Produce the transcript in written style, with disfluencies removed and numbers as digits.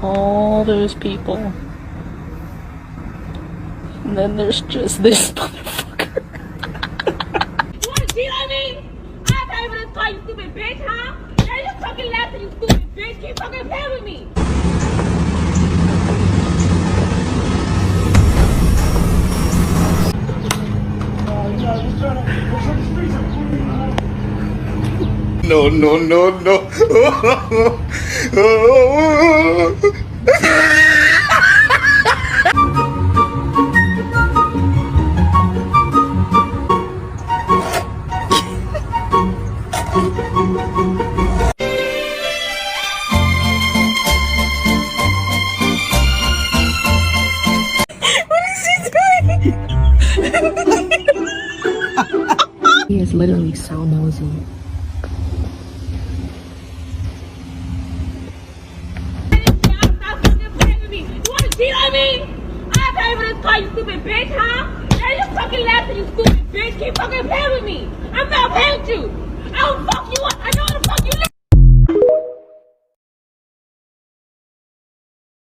all those people. And then there's just this motherfucker. You wanna cheat on me? I'm not even gonna call you stupid bitch, huh? Now you fucking laughing, you stupid bitch. Keep fucking playing with me. No, no, no, no. He is literally so nosy. Stop fucking playing with me. You wanna cheat on me? I'm not even gonna call you stupid bitch, huh? Now you fucking laughing, you stupid bitch. Keep fucking playing with me. I'm not playing with you. I will fuck you up. I know how to fuck you.